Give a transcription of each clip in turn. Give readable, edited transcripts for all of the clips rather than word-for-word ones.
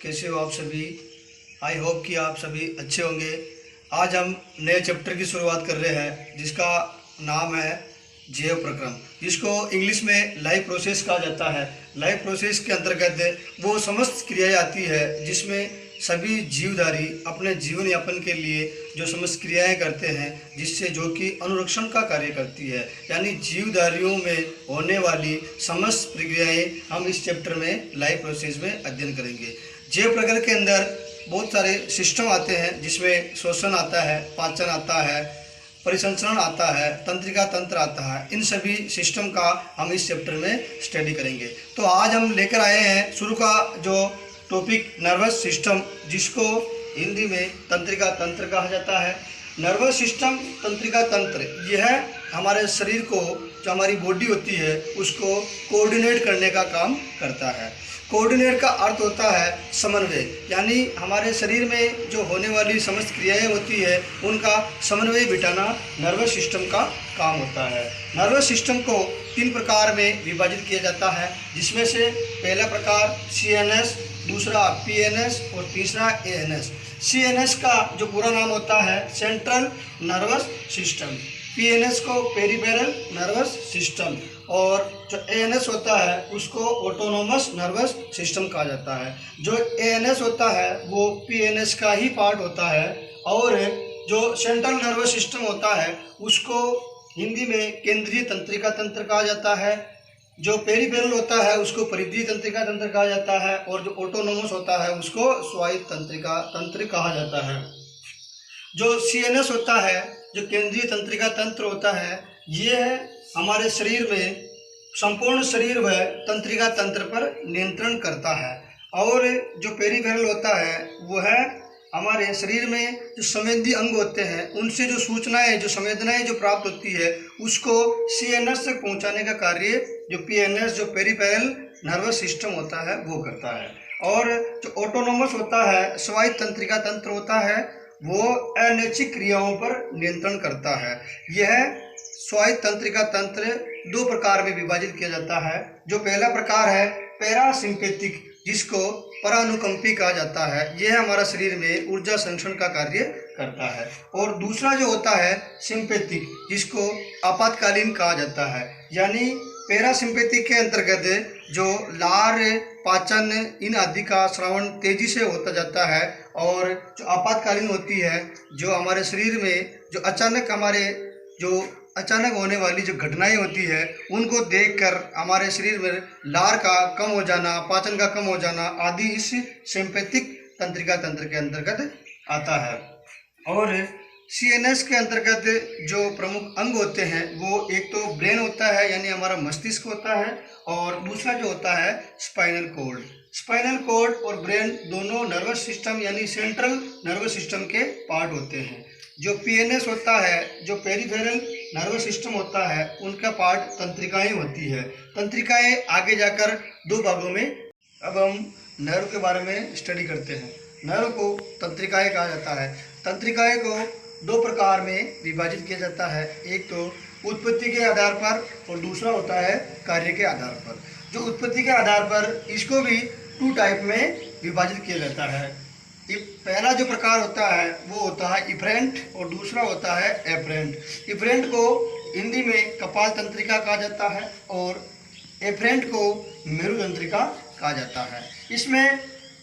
कैसे हो आप सभी। आई होप कि आप सभी अच्छे होंगे। आज हम नए चैप्टर की शुरुआत कर रहे हैं जिसका नाम है जैव प्रक्रम, जिसको इंग्लिश में लाइफ प्रोसेस कहा जाता है। लाइफ प्रोसेस के अंतर्गत वो समस्त क्रियाएं आती है जिसमें सभी जीवधारी अपने जीवन यापन के लिए जो समस्त क्रियाएं करते हैं, जिससे जो कि अनुरक्षण का कार्य करती है। यानी जीवधारियों में होने वाली समस्त प्रक्रियाएं हम इस चैप्टर में लाइफ प्रोसेस में अध्ययन करेंगे। जैव प्रक्रिया के अंदर बहुत सारे सिस्टम आते हैं, जिसमें श्वसन आता है, पाचन आता है, परिसंचरण आता है, तंत्रिका तंत्र आता है। इन सभी सिस्टम का हम इस चैप्टर में स्टडी करेंगे। तो आज हम लेकर आए हैं शुरू का जो टॉपिक नर्वस सिस्टम, जिसको हिंदी में तंत्रिका तंत्र कहा जाता है। नर्वस सिस्टम, तंत्रिका तंत्र, यह हमारे शरीर को, जो हमारी बॉडी होती है, उसको कोऑर्डिनेट करने का काम करता है। कोऑर्डिनेट का अर्थ होता है समन्वय, यानी हमारे शरीर में जो होने वाली समस्त क्रियाएं होती है उनका समन्वय बिठाना नर्वस सिस्टम का काम होता है। नर्वस सिस्टम को 3 प्रकार में विभाजित किया जाता है, जिसमें से पहला प्रकार CNS, दूसरा PNS और तीसरा ANS। CNS का जो पूरा नाम होता है सेंट्रल नर्वस सिस्टम, PNS को पेरिफेरल नर्वस सिस्टम, और जो ANS होता है उसको ऑटोनोमस नर्वस सिस्टम कहा जाता है। जो ANS होता है वो PNS का ही पार्ट होता है, और जो सेंट्रल नर्वस सिस्टम होता है उसको हिंदी में केंद्रीय तंत्रिका तंत्र कहा जाता है। जो पेरिफेरल होता है उसको परिधीय तंत्रिका तंत्र कहा जाता है, और जो ऑटोनोमस होता है उसको स्वायत्त तंत्रिका तंत्र कहा जाता है। जो CNS होता है, जो केंद्रीय तंत्रिका तंत्र होता है, ये हमारे शरीर में संपूर्ण शरीर व तंत्रिका तंत्र पर नियंत्रण करता है। और जो पेरिफेरल होता है वो है हमारे शरीर में जो संवेदी अंग होते हैं उनसे जो सूचनाएं, जो संवेदनाएं जो प्राप्त होती है उसको CNS तक पहुंचाने का कार्य जो PNS, जो पेरिफेरल नर्वस सिस्टम होता है वो करता है। और जो ऑटोनोमस होता है, स्वायत्त तंत्रिका तंत्र होता है, वो अनैच्छिक क्रियाओं पर नियंत्रण करता है। यह स्वायत्त तंत्रिका तंत्र 2 प्रकार में विभाजित किया जाता है। जो पहला प्रकार है पैरासिम्पेथिक, जिसको परानुकंपी कहा जाता है, यह हमारा शरीर में ऊर्जा संरक्षण का कार्य करता है। और दूसरा जो होता है सिंपेथिक, जिसको आपातकालीन कहा जाता है। यानी पैरासिम्पेथिक के अंतर्गत जो लार, पाचन इन आदि का श्रवण तेजी से होता जाता है, और जो आपातकालीन होती है, जो हमारे शरीर में जो अचानक होने वाली जो घटनाएं होती है उनको देखकर हमारे शरीर में लार का कम हो जाना, पाचन का कम हो जाना आदि इस सिंपैथिक तंत्रिका तंत्र के अंतर्गत आता है। और CNS के अंतर्गत जो प्रमुख अंग होते हैं वो एक तो ब्रेन होता है, यानी हमारा मस्तिष्क होता है, और दूसरा जो होता है स्पाइनल कॉर्ड। स्पाइनल कॉर्ड और ब्रेन दोनों नर्वस सिस्टम यानी सेंट्रल नर्वस सिस्टम के पार्ट होते हैं। जो PNS होता है, जो पेरिफेरल नर्वस सिस्टम होता है, उनका पार्ट तंत्रिकाएं होती है। तंत्रिकाएं आगे जाकर 2 भागों में, अब हम नर्व के बारे में स्टडी करते हैं। नर्व को तंत्रिकाएं कहा जाता है। तंत्रिकाएं को 2 प्रकार में विभाजित किया जाता है, एक तो उत्पत्ति के आधार पर और दूसरा होता है कार्य के आधार पर। जो उत्पत्ति के आधार पर, इसको भी 2 टाइप में विभाजित किया जाता है। पहला जो प्रकार होता है वो होता है इफरेंट, और दूसरा होता है एफरेंट। इफरेंट को हिंदी में कपाल तंत्रिका कहा जाता है, और एफरेंट को मेरुतंत्रिका कहा जाता है। इसमें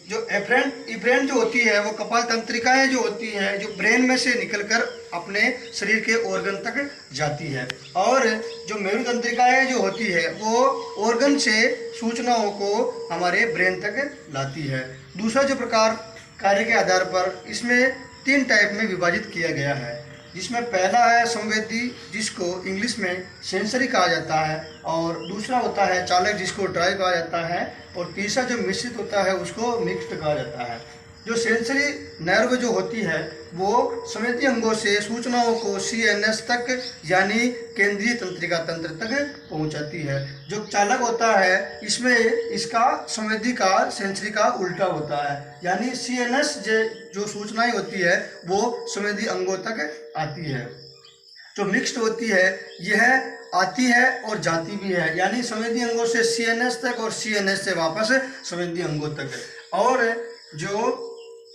जो इफरेंट जो होती है वो कपाल तंत्रिकाएं जो होती है, जो ब्रेन में से निकलकर अपने शरीर के ऑर्गन तक जाती है, और जो मेरुतंत्रिकाएं जो होती है वो ऑर्गन से सूचनाओं को हमारे ब्रेन तक लाती है। दूसरा जो प्रकार कार्य के आधार पर, इसमें 3 टाइप में विभाजित किया गया है, जिसमें पहला है संवेदी, जिसको इंग्लिश में सेंसरी कहा जाता है, और दूसरा होता है चालक, जिसको ड्राइव कहा जाता है, और तीसरा जो मिश्रित होता है उसको मिक्स्ड कहा जाता है। जो सेंसरी नर्व जो होती है वो संवेदी अंगों से सूचनाओं को CNS तक यानी केंद्रीय तंत्रिका तंत्र तक पहुंचाती है। जो चालक होता है इसमें इसका संवेदी का सेंसरी का उल्टा होता है, यानी CNS जो सूचनाएं होती है वो संवेदी अंगों तक आती है। जो मिक्स्ड होती है यह आती है और जाती भी है, यानी संवेदी अंगों से CNS तक और CNS से वापस संवेदी अंगों तक। और जो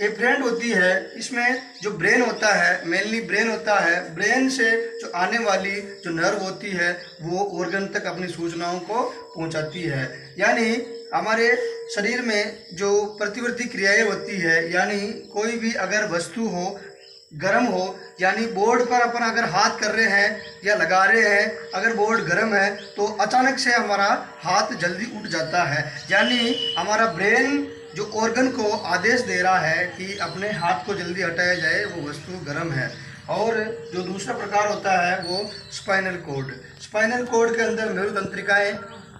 एफरेंट होती है इसमें जो ब्रेन होता है, मेनली ब्रेन होता है, ब्रेन से जो आने वाली जो नर्व होती है वो ऑर्गन तक अपनी सूचनाओं को पहुंचाती है। यानी हमारे शरीर में जो प्रतिवर्ती क्रियाएं होती है, यानी कोई भी अगर वस्तु हो, गर्म हो, यानी बोर्ड पर अपन अगर हाथ कर रहे हैं या लगा रहे हैं, अगर बोर्ड गर्म है तो अचानक से हमारा हाथ जल्दी उठ जाता है। यानी हमारा ब्रेन जो ऑर्गन को आदेश दे रहा है कि अपने हाथ को जल्दी हटाया जाए, वो वस्तु गर्म है। और जो दूसरा प्रकार होता है वो स्पाइनल कॉर्ड। स्पाइनल कॉर्ड के अंदर मेरुतंत्रिकाएं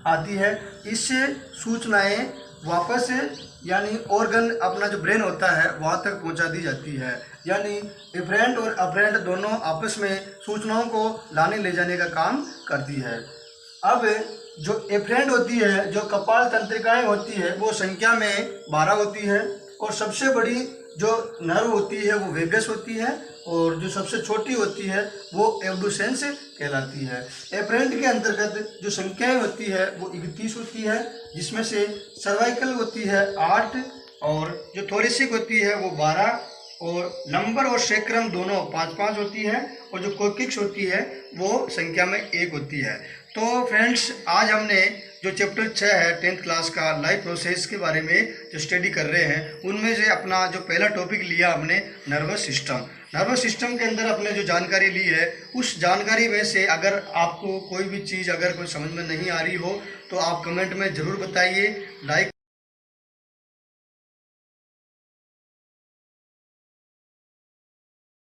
आती है, इससे सूचनाएं वापस यानी ऑर्गन अपना जो ब्रेन होता है वहाँ तक पहुँचा दी जाती है। यानी इफरेंट और अफरेंट दोनों आपस में सूचनाओं को लाने ले जाने का काम करती है। अब जो एफरेंट होती है, जो कपाल तंत्रिकाएं होती है, वो संख्या में 12 होती है और सबसे बड़ी जो नर्व होती है वो वेगस होती है और जो सबसे छोटी होती है वो एब्डुसेंस कहलाती है। एफरेंट के अंतर्गत जो संख्याएं होती है वो 31 होती है, जिसमें से सर्वाइकल होती है 8 और जो थोरेसिक होती है वो 12 और लंबर और सेक्रम दोनों 5-5 होती है और जो कोकिक्स होती है वो संख्या में 1 होती है। तो फ्रेंड्स, आज हमने जो चैप्टर 6 है 10th क्लास का लाइफ प्रोसेस के बारे में जो स्टडी कर रहे हैं, उनमें से अपना जो पहला टॉपिक लिया हमने नर्वस सिस्टम। नर्वस सिस्टम के अंदर अपने जो जानकारी ली है, उस जानकारी में से अगर आपको कोई भी चीज़ अगर कोई समझ में नहीं आ रही हो तो आप कमेंट में ज़रूर बताइए। लाइक